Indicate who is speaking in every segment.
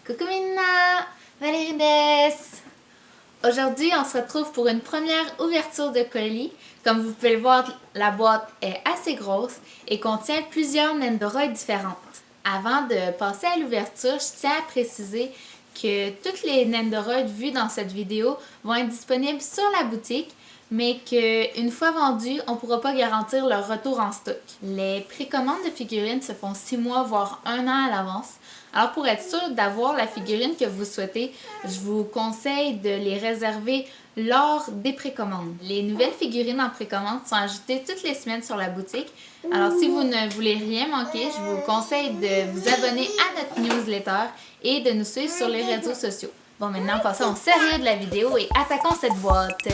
Speaker 1: Coucou Minna! Valérie desu! Aujourd'hui, on se retrouve pour une première ouverture de colis. Comme vous pouvez le voir, la boîte est assez grosse et contient plusieurs Nendoroid différentes. Avant de passer à l'ouverture, je tiens à préciser que toutes les Nendoroid vues dans cette vidéo vont être disponibles sur la boutique, mais qu'une fois vendus, on ne pourra pas garantir leur retour en stock. Les précommandes de figurines se font 6 mois voire 1 an à l'avance. Alors pour être sûr d'avoir la figurine que vous souhaitez, je vous conseille de les réserver lors des précommandes. Les nouvelles figurines en précommande sont ajoutées toutes les semaines sur la boutique. Alors si vous ne voulez rien manquer, je vous conseille de vous abonner à notre newsletter et de nous suivre sur les réseaux sociaux. Bon, maintenant passons au sérieux de la vidéo et attaquons cette boîte.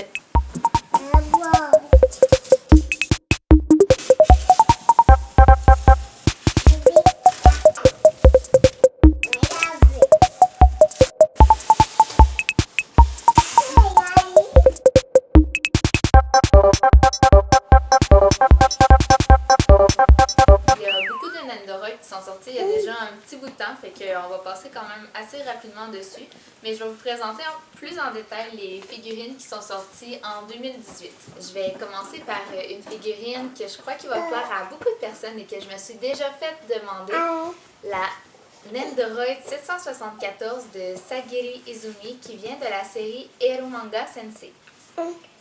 Speaker 1: Qui sont sortis il y a déjà un petit bout de temps, fait qu'on va passer quand même assez rapidement dessus. Mais je vais vous présenter plus en détail les figurines qui sont sorties en 2018. Je vais commencer par une figurine que je crois qui va plaire à beaucoup de personnes et que je me suis déjà fait demander. La Nendoroid 774 de Sagiri Izumi qui vient de la série Eromanga Sensei.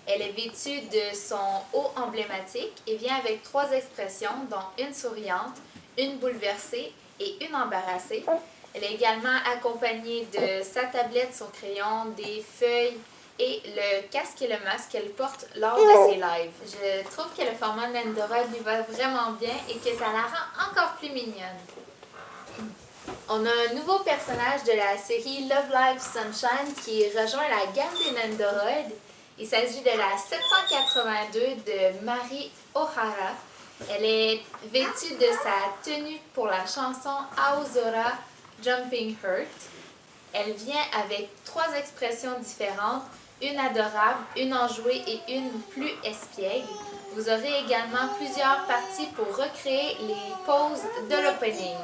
Speaker 1: Elle est vêtue de son haut emblématique et vient avec 3 expressions, dont une souriante, une bouleversée et une embarrassée. Elle est également accompagnée de sa tablette, son crayon, des feuilles et le casque et le masque qu'elle porte lors de ses lives. Je trouve que le format Nendoroid lui va vraiment bien et que ça la rend encore plus mignonne. On a un nouveau personnage de la série Love Live Sunshine qui rejoint la gamme des Nendoroid. Il s'agit de la 782 de Mari Ohara. Elle est vêtue de sa tenue pour la chanson Aozora Jumping Heart. Elle vient avec 3 expressions différentes, une adorable, une enjouée et une plus espiègle. Vous aurez également plusieurs parties pour recréer les poses de l'opening.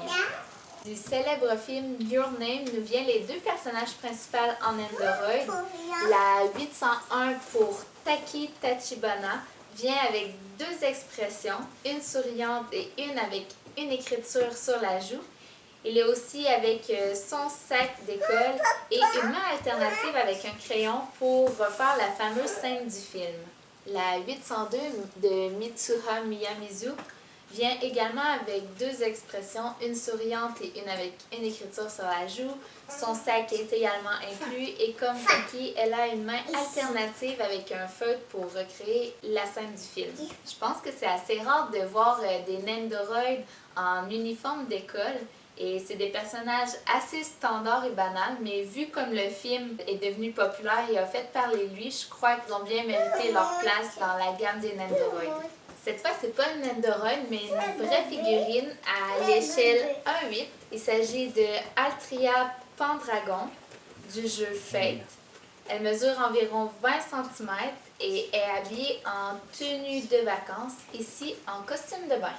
Speaker 1: Du célèbre film Your Name nous viennent les 2 personnages principaux en Nendoroid. La 801 pour Taki Tachibana vient avec 2 expressions, une souriante et une avec une écriture sur la joue. Il est aussi avec son sac d'école et une main alternative avec un crayon pour refaire la fameuse scène du film. La 802 de Mitsuha Miyamizu vient également avec 2 expressions, une souriante et une avec une écriture sur la joue. Son sac est également inclus et comme Taki, elle a une main alternative avec un feutre pour recréer la scène du film. Je pense que c'est assez rare de voir des Nendoroid en uniforme d'école et c'est des personnages assez standards et banals, mais vu comme le film est devenu populaire et a fait parler de lui, je crois qu'ils ont bien mérité leur place dans la gamme des Nendoroid. Cette fois, c'est pas une Nendoroid, mais une vraie figurine à l'échelle 1/8. Il s'agit de Altria Pendragon du jeu Fate. Elle mesure environ 20 cm et est habillée en tenue de vacances, ici en costume de bain.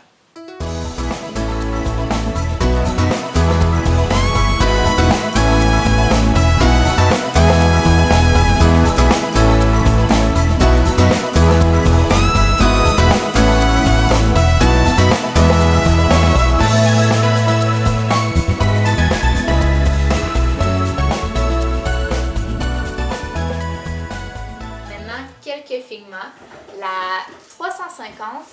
Speaker 1: Quelques Figma, la 350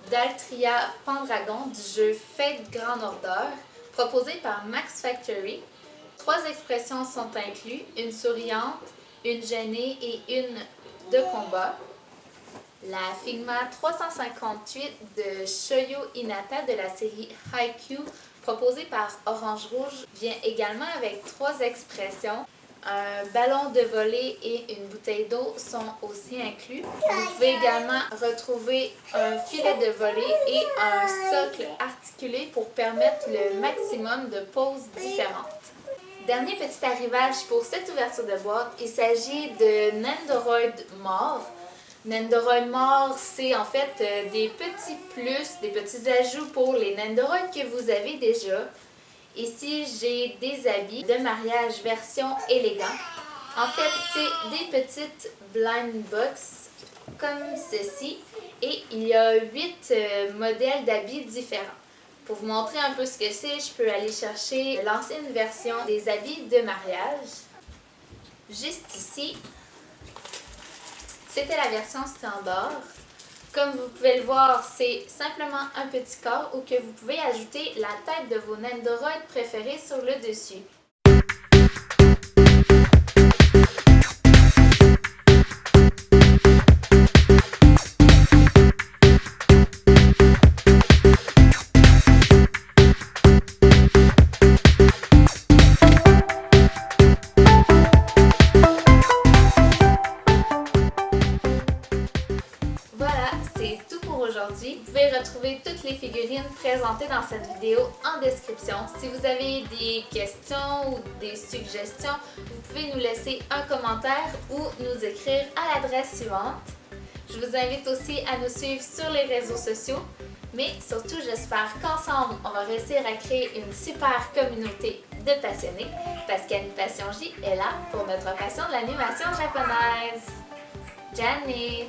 Speaker 1: d'Altria Pendragon du jeu Fate Grand Order, proposé par Max Factory. 3 expressions sont incluses, une souriante, une gênée et une de combat. La Figma 358 de Shoyo Inata de la série Haikyuu, proposée par Orange Rouge, vient également avec 3 expressions. Un ballon de volée et une bouteille d'eau sont aussi inclus. Vous pouvez également retrouver un filet de volée et un socle articulé pour permettre le maximum de poses différentes. Dernier petit arrivage pour cette ouverture de boîte, il s'agit de Nendoroid Mort. Nendoroid Mort, c'est en fait des petits plus, des petits ajouts pour les Nendoroid que vous avez déjà. Ici, j'ai des habits de mariage version élégant. En fait, c'est des petites blind box comme ceci et il y a 8 modèles d'habits différents. Pour vous montrer un peu ce que c'est, je peux aller chercher l'ancienne version des habits de mariage. Juste ici, c'était la version standard. Comme vous pouvez le voir, c'est simplement un petit corps où que vous pouvez ajouter la tête de vos nendoroides préférés sur le dessus. Voilà, c'est tout pour aujourd'hui. Vous pouvez retrouver toutes les figurines présentées dans cette vidéo en description. Si vous avez des questions ou des suggestions, vous pouvez nous laisser un commentaire ou nous écrire à l'adresse suivante. Je vous invite aussi à nous suivre sur les réseaux sociaux, mais surtout j'espère qu'ensemble, on va réussir à créer une super communauté de passionnés parce qu'Animation J est là pour notre passion de l'animation japonaise. Jenny!